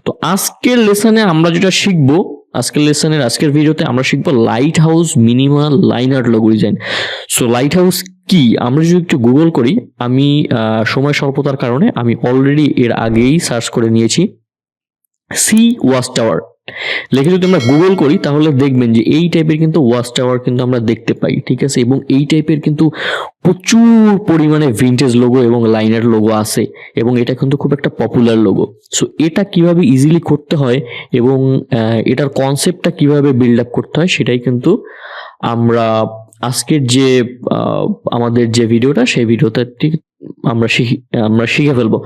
তো আজকের লেসনে আমরা যেটা শিখবো, আজকের ভিডিওতে আমরা শিখবো light house minimal liner logo design. So light house কি আমরা যদি একটু গুগল করি, আমি সময় স্বল্পতার কারণে আমি অলরেডি এর আগেই সার্চ করে নিয়েছি সি ওয়াচ টাওয়ার লিখে যদি আমরা গুগল করি তাহলে দেখবেন যে এই টাইপের কিন্তু ওয়াচ টাওয়ার কিন্তু আমরা দেখতে পাই, ঠিক আছে। এবং এই টাইপের কিন্তু প্রচুর পরিমাণে ভিন্টেজ লোগো এবং লাইনার লোগো আছে এবং এটা কিন্তু খুব একটা পপুলার লোগো। সো এটা কিভাবে ইজিলি করতে হয় এবং এটার কনসেপ্টটা কিভাবে বিল্ড আপ করতে হয় সেটাই কিন্তু আমরা আজকের যে আমাদের যে ভিডিওটা সেই ভিডিওটা ঠিক আমরা শিখে ফেলবো।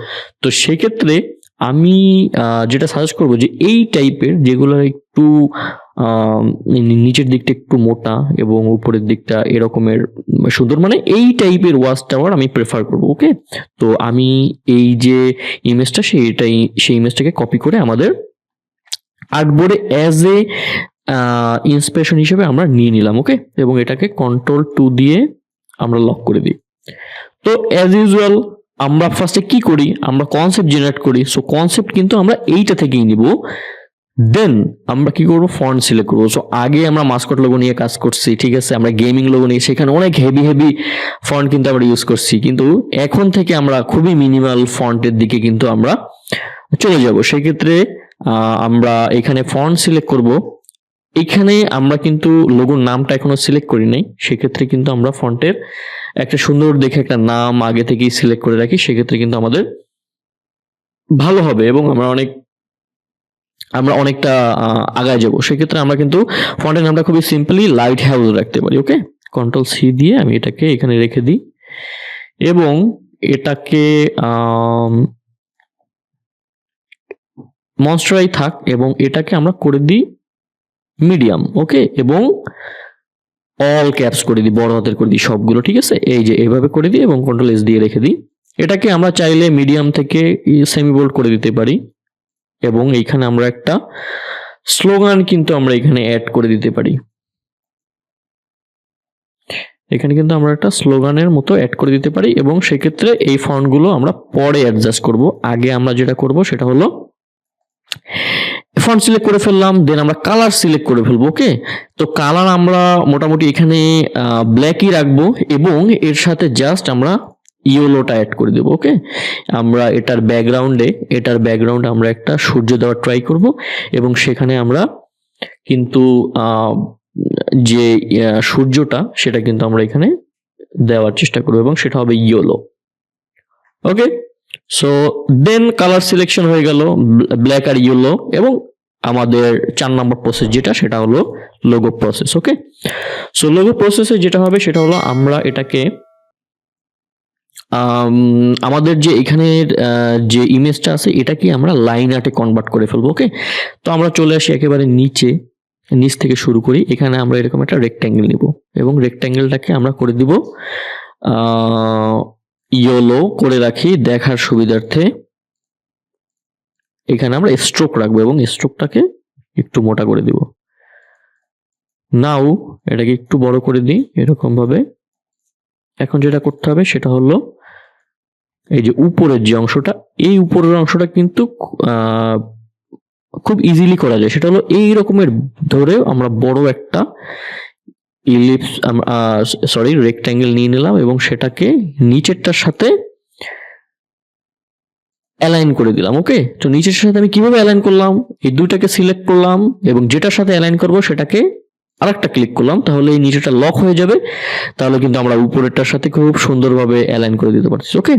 তো সেক্ষেত্রে আমি যেটা সাজেস্ট করবো যে এই টাইপের যেগুলো একটু নিচের দিকটা একটু মোটা এবং উপরের দিকটা এরকমের সুন্দর, মানে এই টাইপের ওয়াচ টাওয়ার আমি প্রেফার করবো। ওকে, তো আমি এই যে ইমেজটা সেই ইমেজটাকে কপি করে আমাদের আর্টবোর্ডে অ্যাজ এ ইন্সপিরেশন হিসেবে আমরা নিয়ে নিলাম। ওকে, এবং এটাকে Ctrl+2 দিয়ে আমরা লক করে দিই। তো অ্যাজ ইউজুয়াল আমরা ফার্স্টে কি করি, আমরা কনসেপ্ট জেনারেট করি। সো কনসেপ্ট কিন্তু আমরা এইটা থেকেই নিব, দেন আমরা কি করবো ফন্ট সিলেক্ট করবো। সো আগে আমরা মাস্কট লোগো নিয়ে কাজ করছি, ঠিক আছে, আমরা গেমিং লোগো নিয়ে সেখানে অনেক হেভি ফন্ট কিন্তু আমরা ইউজ করছি, কিন্তু এখন থেকে আমরা খুবই মিনিমাল ফন্টের দিকে কিন্তু আমরা চলে যাব। সেক্ষেত্রে আমরা এখানে ফন্ট সিলেক্ট করব। এখানে আমরা কিন্তু লোগোর নামটা এখনো সিলেক্ট করি নাই, সেক্ষেত্রে কিন্তু আমরা ফন্টের একটা সুন্দর দেখে একটা নাম আগে থেকেই সিলেক্ট করে রাখি, সেক্ষেত্রে কিন্তু আমাদের ভালো হবে এবং আমরা অনেকটা আগায় যাব। সেক্ষেত্রে আমরা কিন্তু ফন্টের নামটা খুবই সিম্পলি লাইট হাউস রাখতে পারি। ওকে, Ctrl+C দিয়ে আমি এটাকে এখানে রেখে দিই এবং এটাকে মনস্টারাই থাক এবং এটাকে আমরা করে দিই মিডিয়াম। ওকে, এবং অল ক্যাপস করে দিই, বড় হাতের করে দিই সবগুলো, ঠিক আছে। এই যে এইভাবে করে দিই এবং Ctrl+S দিয়ে রেখে দিই। এটাকে আমরা চাইলে মিডিয়াম থেকে সেমি বোল্ড করে দিতে পারি এবং এইখানে আমরা একটা স্লোগান কিন্তু আমরা এখানে অ্যাড করে দিতে পারি। এখানে কিন্তু আমরা একটা স্লোগানের মতো অ্যাড করে দিতে পারি এবং সেক্ষেত্রে এই ফন্টগুলো আমরা পরে অ্যাডজাস্ট করব। আগে আমরা যেটা করব সেটা হলো ফন্ট সিলেক্ট করে ফেললাম, দেন আমরা কালার সিলেক্ট করে ফেলবো। ওকে, তো কালার আমরা মোটামুটি এখানে ব্ল্যাকই রাখবো এবং এর সাথে জাস্ট আমরা ইয়েলোটা অ্যাড করে দেবো। ওকে, আমরা এটার ব্যাকগ্রাউন্ডে আমরা একটা সূর্য দেওয়ার ট্রাই করব এবং সেখানে আমরা কিন্তু যে সূর্যটা সেটা কিন্তু আমরা এখানে দেওয়ার চেষ্টা করবো এবং সেটা হবে ইয়েলো। ওকে, সো দেন কালার সিলেকশন হয়ে গেল ব্ল্যাক আর ইয়েলো এবং আমাদের 4 নম্বর প্রসেস যেটা সেটা হলো লোগো প্রসেস। ওকে, সো লোগো প্রসেসে যেটা হবে সেটা হলো আমরা এটাকে আমাদের যে এখানের যে ইমেজটা আছে এটাকে আমরা লাইন আর্টে কনভার্ট করে ফেলবো। ওকে, তো আমরা চলে আসি একেবারে নিচ থেকে শুরু করি। এখানে আমরা এরকম একটা রেক্ট্যাঙ্গেল নিব এবং রেক্ট্যাঙ্গেলটাকে আমরা করে দিব ইয়েলো করে রাখি দেখার সুবিধার্থে। এখানে আমরা স্ট্রোক রাখবো এবং স্ট্রোকটাকে একটু মোটা করে দিব। নাও এটাকে একটু বড় করে দিই এরকম ভাবে। এখন যেটা করতে হবে সেটা হলো এই যে উপরের যে অংশটা, এই উপরের অংশটা কিন্তু খুব ইজিলি করা যায়। সেটা হলো এই রকমের ধরে আমরা বড় একটা রেক্ট্যাঙ্গেল নিয়ে নিলাম এবং সেটাকে নিচেরটার সাথে অ্যালাইন করে দিলাম। ওকে, তো নিচের সাথে আমি কিভাবে অ্যালাইন করলাম, এই দুইটাকে সিলেক্ট করলাম এবং যেটার সাথে অ্যালাইন করব সেটাকে আরেকটা ক্লিক করলাম, তাহলে এই নিচেটা লক হয়ে যাবে। তাহলে কিন্তু আমরা উপরেরটার সাথে খুব সুন্দরভাবে অ্যালাইন করে দিতে পারছি। ওকে,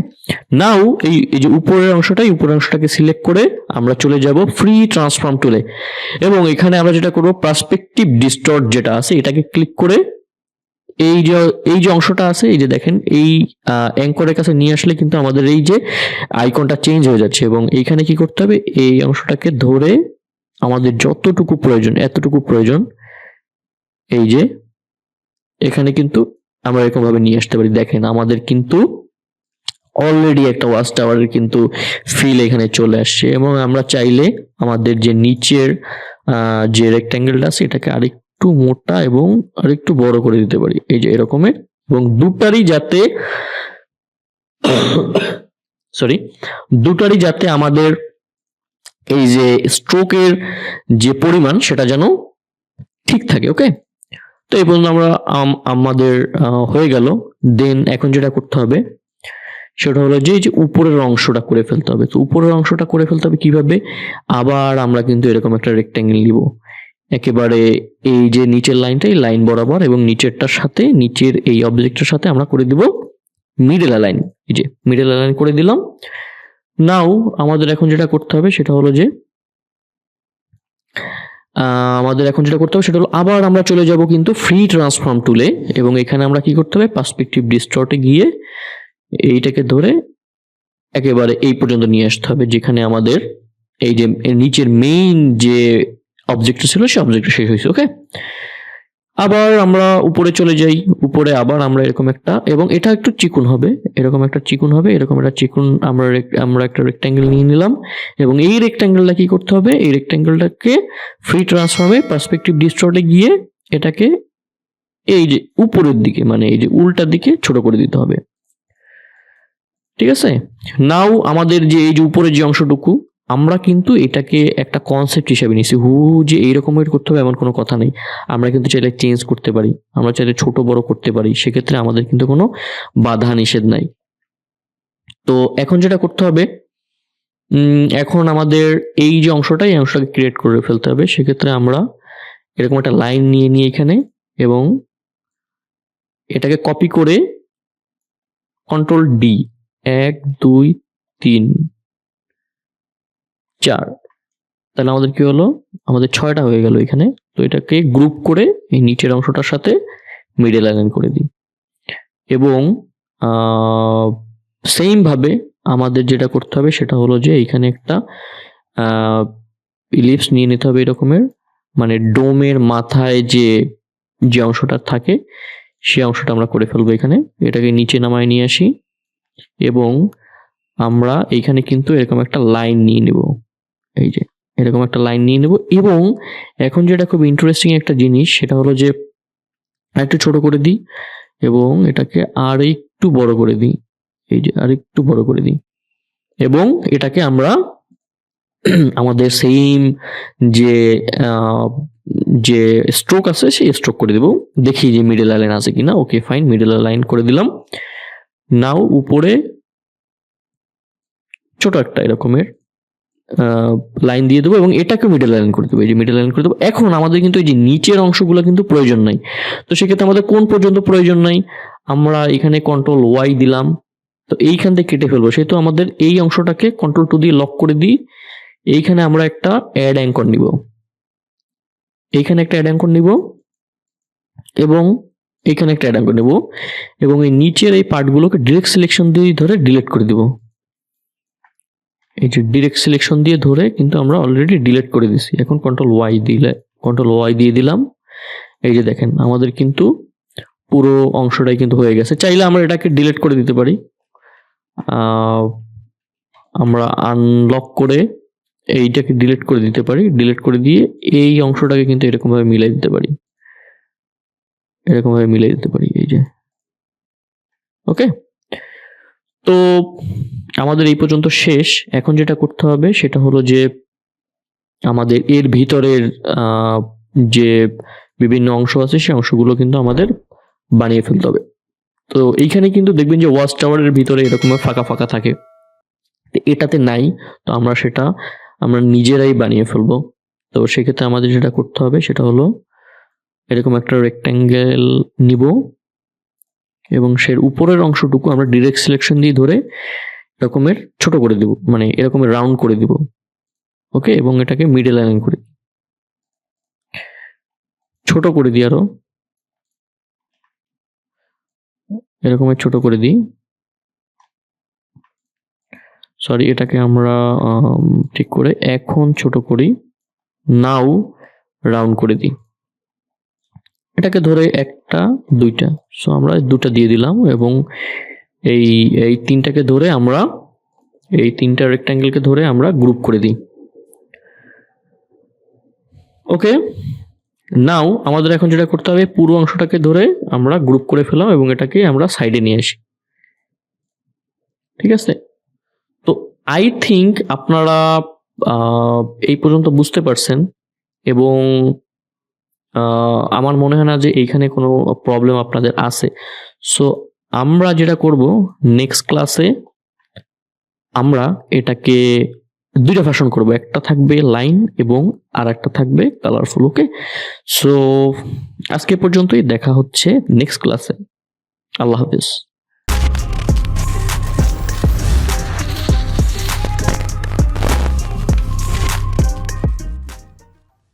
নাও এই যে উপরের অংশটাকে সিলেক্ট করে আমরা চলে যাব ফ্রি ট্রান্সফর্ম টুলে এবং এখানে আমরা যেটা করব পার্সপেক্টিভ ডিস্টর্ট যেটা আছে এটাকে ক্লিক করে এই যে অংশটা আছে, এই যে দেখেন এই অ্যাঙ্করের কাছে নিয়ে আসলে কিন্তু আমাদের এই যে আইকনটা চেঞ্জ হয়ে যাচ্ছে এবং এইখানে কি করতে হবে, এই অংশটাকে ধরে আমাদের যতটুকু প্রয়োজন এতটুকু প্রয়োজন এই যে এখানে কিন্তু আমরা এরকম ভাবে নিয়ে আসতে পারি। দেখেন আমাদের কিন্তু অলরেডি একটা ওয়াচ টাওয়ারের কিন্তু ফিল এখানে চলে আসছে এবং আমরা চাইলে আমাদের যে নিচের যে রেক্ট্যাঙ্গেলটা আছে এটাকে আরেকটু মোটা এবং আরেকটু বড় করে দিতে পারি, এই যে এরকমের। এবং দুটারই যাতে আমাদের এই যে স্ট্রোকের যে পরিমাণ সেটা যেন ঠিক থাকে। ওকে, তো এই পর্যন্ত আমরা আমাদের হয়ে গেল। দেন এখন যেটা করতে হবে সেটা হলো যে এই যে উপরের অংশটা করে ফেলতে হবে। তো উপরের অংশটা করে ফেলতে হবে কিভাবে? আবার আমরা কিন্তু এরকম একটা রেক্ট্যাঙ্গেল নিব একেবারে এই যে নিচের লাইনটা, এই লাইন বরাবর, এবং নিচেরটার সাথে, নিচের এই অবজেক্টের সাথে আমরা করে দিব মিডল অ্যালাইন। এই যে মিডল অ্যালাইন করে দিলাম। নাও আমাদের এখন যেটা করতে হবে সেটা হলো যে আবার আমরা চলে যাব কিন্তু ফ্রি ট্রান্সফর্ম টুলে, এবং এখানে আমরা কি করতে হবে, পার্সপেক্টিভ ডিস্টর্টে গিয়ে এইটাকে ধরে একেবারে এই পর্যন্ত নিয়ে আসতে হবে, যেখানে আমাদের এই যে নিচের মেইন যে অবজেক্ট ছিল সেই অবজেক্ট শেষ হয়েছে। ওকে, আবার আমরা উপরে চলে যাই। উপরে আবার আমরা এরকম একটা, এবং এটা একটু চিকুন হবে, এরকম একটা চিকুন হবে, এরকম একটা চিকুন আমরা একটা রেক্ট্যাঙ্গেল নিয়ে নিলাম, এবং এই রেক্ট্যাঙ্গেলটা কি করতে হবে, এই রেক্ট্যাঙ্গেলটাকে ফ্রি ট্রান্সফর্মে পার্সপেক্টিভ ডিস্টর্টে গিয়ে এটাকে এই যে উপরের দিকে, মানে এই যে উল্টার দিকে ছোট করে দিতে হবে। ঠিক আছে, নাও আমাদের যে এই যে উপরের যে অংশটুকু, আমরা কিন্তু এটাকে একটা কনসেপ্ট হিসেবে নিছি। যে এইরকমের করতে হবে এমন কোনো কথা নেই। আমরা কিন্তু চাইলে চেঞ্জ করতে পারি, আমরা চাইলে ছোট বড় করতে পারি, সেক্ষেত্রে আমাদের কিন্তু কোনো বাধা নিষেধ নাই। তো এখন যেটা করতে হবে, এখন আমাদের এই যে অংশটা, এই অংশটাকে ক্রিয়েট করে ফেলতে হবে। সেক্ষেত্রে আমরা এরকম একটা লাইন নিয়ে নিই এখানে, এবং এটাকে কপি করে কন্ট্রোল ডি, 1 2 3 4, তাহলে আমাদের কি হলো, আমাদের 6টা হয়ে গেল এখানে। তো এটাকে গ্রুপ করে এই নিচের অংশটার সাথে মিডল অ্যালাইন করে দিই, এবং সেম ভাবে আমাদের যেটা করতে হবে সেটা হলো যে এইখানে একটা ইলিপস নিয়ে নিতে হবে এরকমের, মানে ডোমের মাথায় যে যে অংশটা থাকে সেই অংশটা আমরা করে ফেলবো এখানে। এটাকে নিচে নামায় নিয়ে আসি, এবং আমরা এইখানে কিন্তু এরকম একটা লাইন নিয়ে নেব, এই যে এরকম একটা লাইন নিয়ে নেব। এবং এখন যেটা খুব ইন্টারেস্টিং একটা জিনিস সেটা হলো যে একটু ছোট করে দিই, এবং এটাকে আর একটু বড় করে দিই, এই যে আর একটু বড় করে দিই, এবং এটাকে আমরা আমাদের সেম যে যে স্ট্রোক আছে সেই স্ট্রোক করে দেব। দেখি যে মিডল লাইন আছে কিনা। ওকে ফাইন, মিডল লাইন করে দিলাম। নাও উপরে ছোট একটা এরকমের লাইন দিয়ে দেবো, এবং এটাকে মিডল লাইন করে দেবো, এই যে মিডল লাইন করে দেবো। এখন আমাদের কিন্তু এই যে নিচের অংশগুলো কিন্তু প্রয়োজন নাই। তো সেক্ষেত্রে আমাদের কোন পর্যন্ত প্রয়োজন নাই, আমরা এখানে কন্ট্রোল ওয়াই দিলাম, তো এইখান থেকে কেটে ফেলবো। সেহেতু আমাদের এই অংশটাকে কন্ট্রোল 2 দিয়ে লক করে দিই। এইখানে আমরা একটা অ্যাড অ্যাঙ্কর নিব, এইখানে একটা অ্যাড অ্যাঙ্কর নিব, এবং এইখানে একটা অ্যাড অ্যাঙ্কর নেব, এবং এই নিচের এই পার্টগুলোকে ডিরেক্ট সিলেকশন দিয়ে ধরে ডিলিট করে দিব। এই যে ডিরেক্ট সিলেকশন দিয়ে ধরে কিন্তু আমরা অলরেডি ডিলিট করে দিছি। এখন কন্ট্রোল ওয়াই দিয়ে দিলাম। এই যে দেখেন আমাদের কিন্তু পুরো অংশটাই কিন্তু হয়ে গেছে। চাইলে আমরা এটাকে ডিলিট করে দিতে পারি, আমরা আনলক করে এইটাকে ডিলিট করে দিতে পারি। ডিলিট করে দিয়ে এই অংশটাকে কিন্তু এরকম ভাবে মিলাই দিতে পারি, এই যে। ওকে, তো আমাদের এই পর্যন্ত শেষ। এখন যেটা করতে হবে সেটা হলো যে আমাদের এর ভিতরের যে বিভিন্ন অংশ আছে সেই অংশগুলো কিন্তু আমাদের বানিয়ে ফেলতে হবে। তো এইখানে কিন্তু দেখবেন যে ওয়াচ টাওয়ারের ভিতরে এরকম ফাঁকা ফাঁকা থাকে, এটাতে নাই। তো আমরা নিজেরাই বানিয়ে ফেলবো। তো সেক্ষেত্রে আমাদের যেটা করতে হবে সেটা হলো এরকম একটা রেক্ট্যাঙ্গেল নিব, এবং সের উপরের অংশটুকু আমরা ডিরেক্ট সিলেকশন দিয়ে ধরে এরকমের ছোট করে দিব, মানে এরকমের রাউন্ড করে দিব। ওকে, এবং এটাকে মিডল লাইন করে ছোট করে দিই, আরো এরকমের ছোট করে দিই। সরি, এটাকে আমরা ঠিক করে এখন ছোট করি, নাও রাউন্ড করে দিই। এটাকে ধরে 1টা 2টা, সো আমরা 2টা দিয়ে দিলাম, এবং এই 3টাকে ধরে আমরা এই 3টা রেক্ট্যাঙ্গেলকে ধরে আমরা গ্রুপ করে দিই। ওকে, নাও আমাদের এখন যেটা করতে হবে, পুরো অংশটাকে ধরে আমরা গ্রুপ করে ফেলাম, এবং এটাকে আমরা সাইডে নিয়ে আসি। ঠিক আছে, তো আই থিঙ্ক আপনারা এই পর্যন্ত বুঝতে পারছেন এবং আমার মনে হয় না যে এইখানে কোনো প্রবলেম আপনাদের আছে। সো আমরা যেটা করব নেক্সট ক্লাসে আমরা এটাকে ২ টা ভার্সন করব। একটা থাকবে লাইন এবং আরেকটা থাকবে কালারফুল। ওকে? সো আজকে পর্যন্তই, দেখা হচ্ছে নেক্সট ক্লাসে। আল্লাহ হাফেজ।